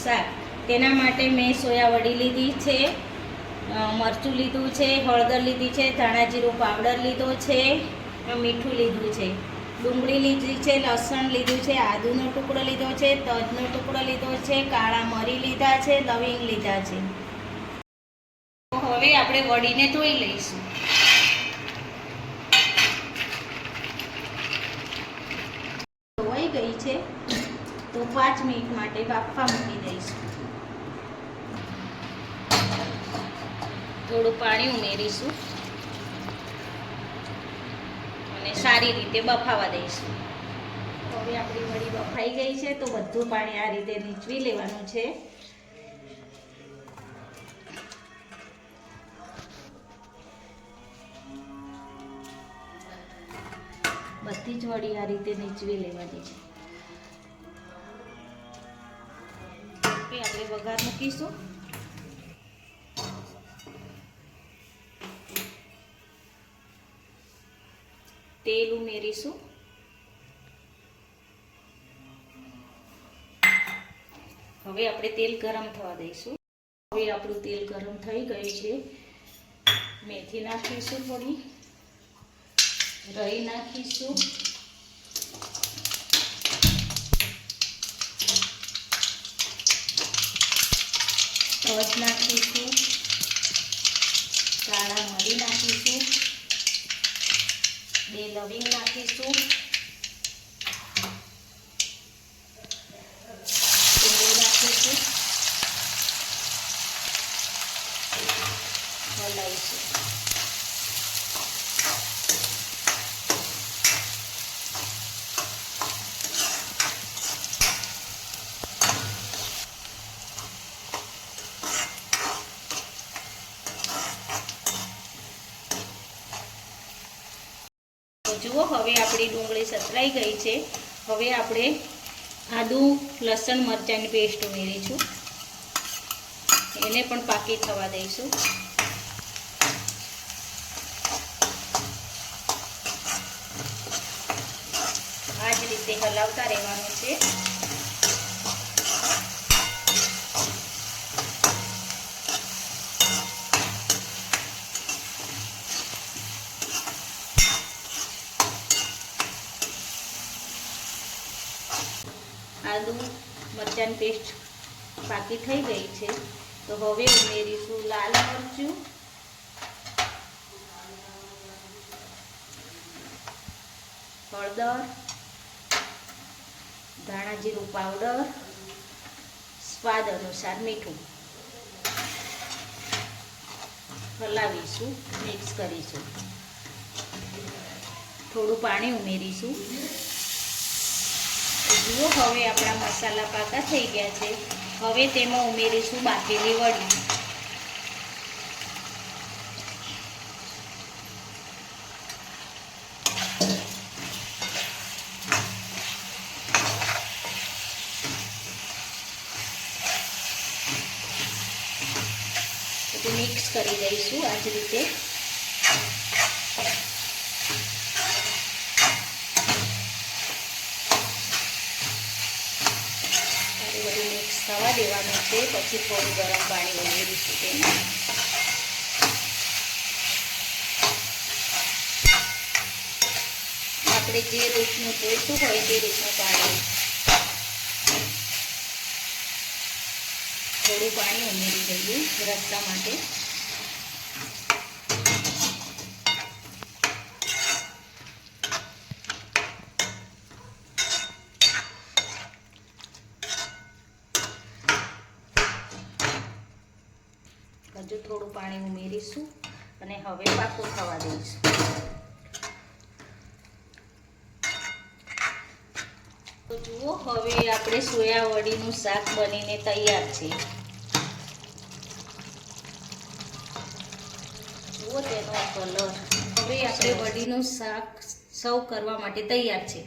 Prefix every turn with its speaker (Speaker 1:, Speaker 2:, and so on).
Speaker 1: શાક, તેના માટે મેં સોયા વડી લીધી છે, મરચું લીધું છે, હળદર લીધી છે, ધાણા જીરું પાવડર લીધો છે, મીઠું લીધું છે, ડુંગળી લીધી છે, લસણ લીધું છે, આદુનો ટુકડો લીધો છે, તજનો ટુકડો લીધો છે, કાળા મરી લીધા છે, લવિંગ લીધા છે. હવે આપણે વડીને ધોઈ લઈશું. ધોવાઈ ગઈ છે તો 5 મિનિટ માટે બાફવા મૂકી દઈશું. થોડું પાણી ઉમેરીશું અને સારી રીતે બફાવા દઈશું. હવે આપણી વડી બફાઈ ગઈ છે તો બધું પાણી આ રીતે નીચવી લેવાનું છે. બધી જ વડી આ રીતે નીચવી લેવાની છે. આપણે વઘાર મૂકીશું. તેલ ઉમેરીશું. હવે આપણે તેલ ગરમ થવા દઈશું. હવે આપણું તેલ ગરમ થઈ ગયું છે. મેથી નાખીશું, થોડી રાઈ નાખીશું, તજ નાખીશું, કાળા મરી નાખીશું, 2 લવિંગ નાખીશું, ડુંગળી નાખીશું, હલાવીશું. જુઓ, હવે આપણી ડુંગળી સતરાઈ ગઈ છે. હવે આપણે આદુ લસણ મરચાંની પેસ્ટ ઉમેરીશું. એને પણ પાકી થવા દઈશું. આ જ રીતે હલાવતા રહેવાનું છે. આદુ મરચાંની પેસ્ટ પાકી થઈ ગઈ છે તો હવે ઉમેરીશું લાલ મરચું, હળદર, ધાણા જીરું પાવડર, સ્વાદ અનુસાર મીઠું. હલાવીશું, મિક્સ કરીશું. થોડું પાણી ઉમેરીશું. જુઓ, હવે આપણા મસાલા પાકા થઈ ગયા છે. હવે તેમાં ઉમેરીશું બાફેલી વડી. બધું મિક્સ કરી દઈશું આ જ રીતે. થવા દેવાનું છે. પછી થોડું ગરમ પાણી ઉમેરીશું તેમાં. આપણે જે રીતનું જોઈતું હોય તે રીતનું પાણી, થોડું પાણી ઉમેરી દઈએ રસ્સા માટે. હજુ થોડું પાણી ઉમેરીશું અને હવે પાકું થવા દઈશું. તો જુઓ, હવે આપણે સોયા વડીનું શાક બનીને તૈયાર છે. જુઓ તેનો કલર. હવે આપણે વડીનું શાક સર્વ કરવા માટે તૈયાર છે.